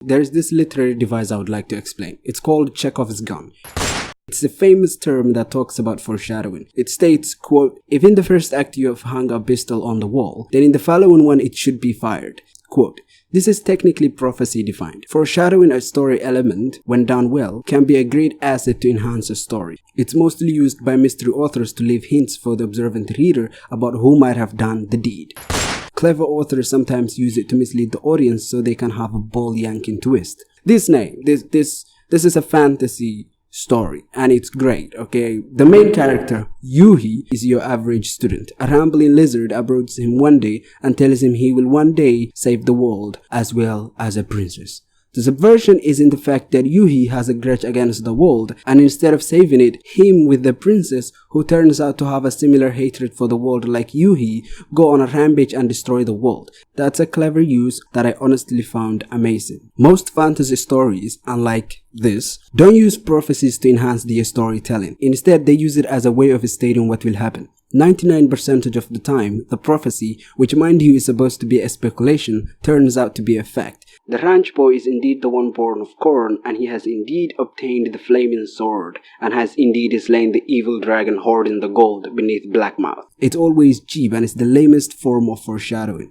There is this literary device I would like to explain. It's called Chekhov's gun. It's a famous term that talks about foreshadowing. It states, quote, if in the first act you have hung a pistol on the wall, then in the following one it should be fired. Quote, this is technically prophecy defined. Foreshadowing a story element, when done well, can be a great asset to enhance a story. It's mostly used by mystery authors to leave hints for the observant reader about who might have done the deed. Clever authors sometimes use it to mislead the audience so they can have a ball-yanking twist. This is a fantasy story, and it's great, okay? The main character, Yuhi, is your average student. A rambling lizard approaches him one day and tells him he will one day save the world as well as a princess. The subversion is in the fact that Yuhi has a grudge against the world, and instead of saving it, him with the princess, who turns out to have a similar hatred for the world like Yuhi, go on a rampage and destroy the world. That's a clever use that I honestly found amazing. Most fantasy stories, unlike this, don't use prophecies to enhance their storytelling. Instead, they use it as a way of stating what will happen. 99% of the time, the prophecy, which mind you is supposed to be a speculation, turns out to be a fact. The ranch boy is indeed the one born of corn, and he has indeed obtained the flaming sword, and has indeed slain the evil dragon hoarding the gold beneath Blackmouth. It's always cheap, and it's the lamest form of foreshadowing.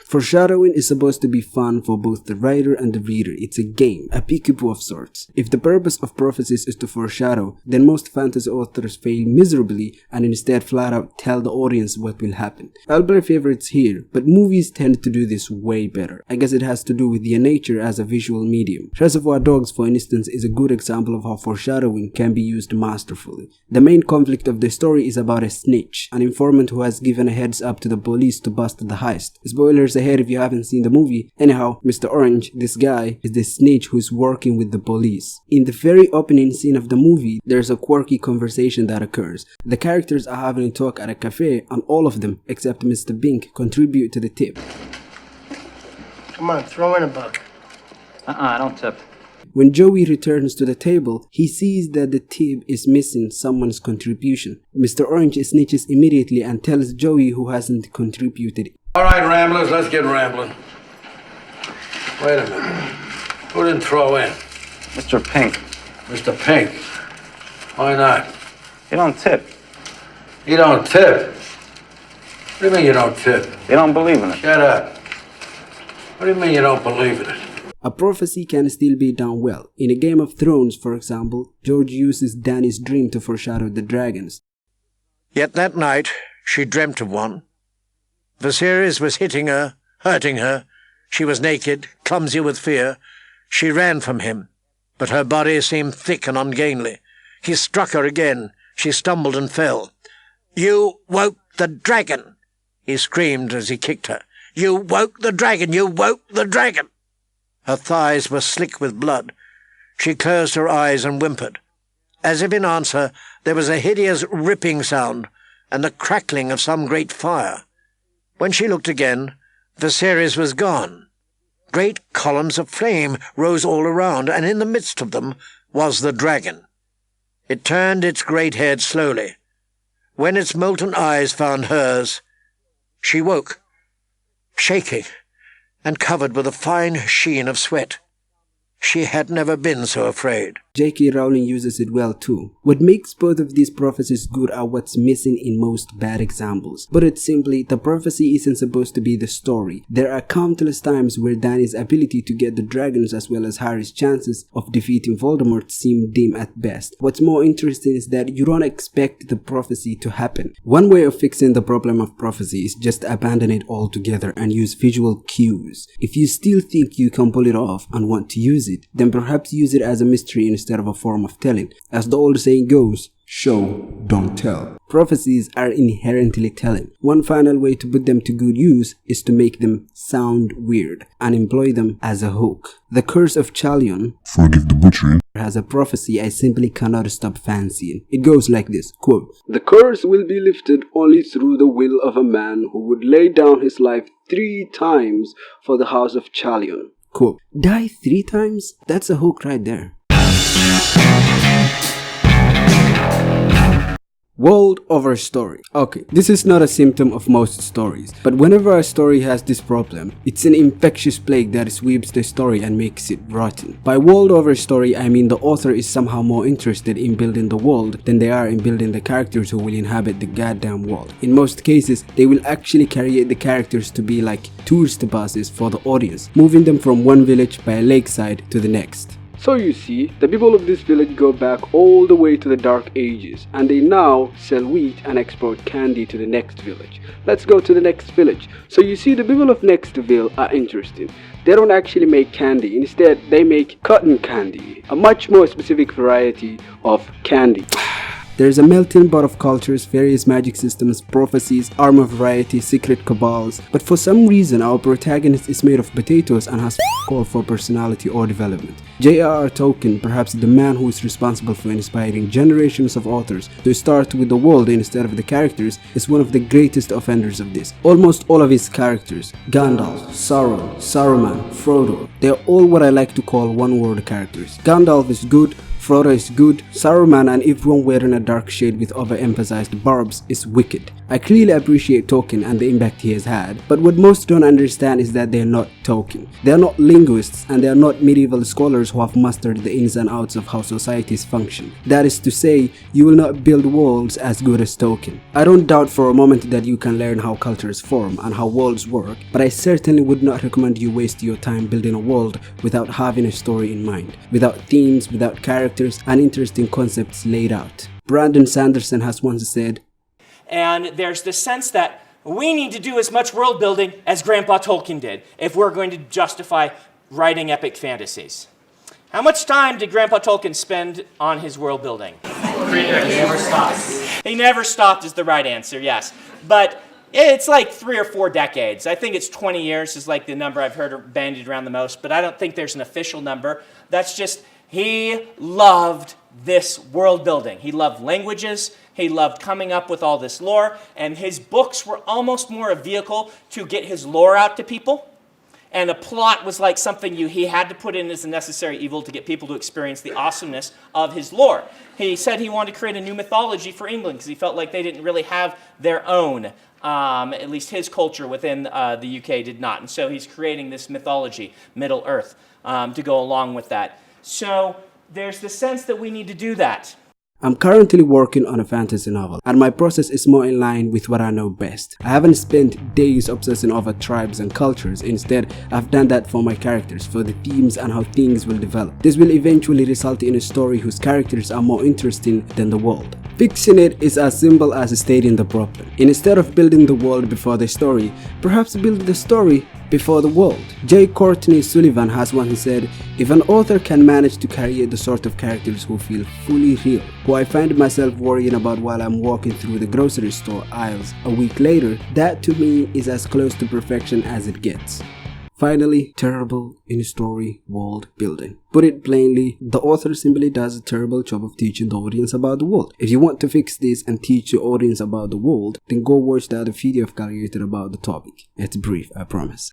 Foreshadowing is supposed to be fun for both the writer and the reader. It's a game, a peekaboo of sorts. If the purpose of prophecies is to foreshadow, then most fantasy authors fail miserably and instead flat out tell the audience what will happen. I'll play favorites here, but movies tend to do this way better. I guess it has to do with their nature as a visual medium. Reservoir Dogs, for instance, is a good example of how foreshadowing can be used masterfully. The main conflict of the story is about a snitch, an informant who has given a heads up to the police to bust the heist. Spoilers ahead if you haven't seen the movie. Anyhow, Mr. Orange, this guy, is the snitch who's working with the police. In the very opening scene of the movie, there's a quirky conversation that occurs. The characters are having a talk at a cafe, and all of them, except Mr. Bink, contribute to the tip. Come on, throw in a buck. I don't tip. When Joey returns to the table, he sees that the tip is missing someone's contribution. Mr. Orange snitches immediately and tells Joey who hasn't contributed. All right, Ramblers, let's get rambling. Wait a minute. Who didn't throw in? Mr. Pink. Mr. Pink. Why not? You don't tip. You don't tip? What do you mean you don't tip? You don't believe in it. Shut up. What do you mean you don't believe in it? A prophecy can still be done well. In a Game of Thrones, for example, George uses Dany's dream to foreshadow the dragons. Yet that night, she dreamt of one. Viserys was hitting her, hurting her. She was naked, clumsy with fear. She ran from him, but her body seemed thick and ungainly. He struck her again. She stumbled and fell. "You woke the dragon!" he screamed as he kicked her. "You woke the dragon! You woke the dragon!" Her thighs were slick with blood. She closed her eyes and whimpered. As if in answer, there was a hideous ripping sound and the crackling of some great fire. When she looked again, Viserys was gone. Great columns of flame rose all around, and in the midst of them was the dragon. It turned its great head slowly. When its molten eyes found hers, she woke, shaking and covered with a fine sheen of sweat. She had never been so afraid. J.K. Rowling uses it well too. What makes both of these prophecies good are what's missing in most bad examples. But it's simply, the prophecy isn't supposed to be the story. There are countless times where Dany's ability to get the dragons as well as Harry's chances of defeating Voldemort seem dim at best. What's more interesting is that you don't expect the prophecy to happen. One way of fixing the problem of prophecy is just abandon it altogether and use visual cues. If you still think you can pull it off and want to use it, then perhaps use it as a mystery instead of a form of telling. As the old saying goes, show, don't tell. Prophecies are inherently telling. One final way to put them to good use is to make them sound weird and employ them as a hook. The Curse of Chalion, forgive the butchery, has a prophecy I simply cannot stop fancying. It goes like this, quote, "The curse will be lifted only through the will of a man who would lay down his life 3 times for the house of Chalion." Quote, die 3 times? That's a hook right there. World over story. Okay, this is not a symptom of most stories, but whenever a story has this problem, it's an infectious plague that sweeps the story and makes it rotten. By world over story, I mean the author is somehow more interested in building the world than they are in building the characters who will inhabit the goddamn world. In most cases, they will actually create the characters to be like tourist buses for the audience, moving them from one village by a lakeside to the next. So you see, the people of this village go back all the way to the Dark Ages, and they now sell wheat and export candy to the next village. Let's go to the next village. So you see, the people of Nextville are interesting. They don't actually make candy, instead they make cotton candy, a much more specific variety of candy. There's a melting pot of cultures, various magic systems, prophecies, armor variety, secret cabals, but for some reason our protagonist is made of potatoes and has call for personality or development. J.R.R. Tolkien, perhaps the man who is responsible for inspiring generations of authors to start with the world instead of the characters, is one of the greatest offenders of this. Almost all of his characters, Gandalf, Sauron, Saruman, Frodo, they are all what I like to call one-word characters. Gandalf is good, Frodo is good, Saruman and everyone wearing a dark shade with overemphasized barbs is wicked. I clearly appreciate Tolkien and the impact he has had, but what most don't understand is that they are not Tolkien. They are not linguists and they are not medieval scholars who have mastered the ins and outs of how societies function. That is to say, you will not build worlds as good as Tolkien. I don't doubt for a moment that you can learn how cultures form and how worlds work, but I certainly would not recommend you waste your time building a world without having a story in mind, without themes, without characters, and interesting concepts laid out. Brandon Sanderson has once said, and there's the sense that we need to do as much world building as Grandpa Tolkien did if we're going to justify writing epic fantasies. How much time did Grandpa Tolkien spend on his world building? 3 decades. He never stopped. He never stopped is the right answer, yes. But it's like 3 or 4 decades. I think it's 20 years is like the number I've heard bandied around the most, but I don't think there's an official number. That's just, he loved this world building. He loved languages. He loved coming up with all this lore, and his books were almost more a vehicle to get his lore out to people. And a plot was like something he had to put in as a necessary evil to get people to experience the awesomeness of his lore. He said he wanted to create a new mythology for England because he felt like they didn't really have their own. At least his culture within the UK did not. And so he's creating this mythology, Middle Earth, to go along with that. So there's the sense that we need to do that. I'm currently working on a fantasy novel, and my process is more in line with what I know best. I haven't spent days obsessing over tribes and cultures. Instead, I've done that for my characters, for the themes and how things will develop. This will eventually result in a story whose characters are more interesting than the world. Fixing it is as simple as stating the problem. Instead of building the world before the story, perhaps build the story before the world. J. Courtney Sullivan has once said, if an author can manage to create the sort of characters who feel fully real, who I find myself worrying about while I'm walking through the grocery store aisles a week later, that to me is as close to perfection as it gets. Finally, terrible in-story world building. Put it plainly, the author simply does a terrible job of teaching the audience about the world. If you want to fix this and teach your audience about the world, then go watch the other video I've created about the topic. It's brief, I promise.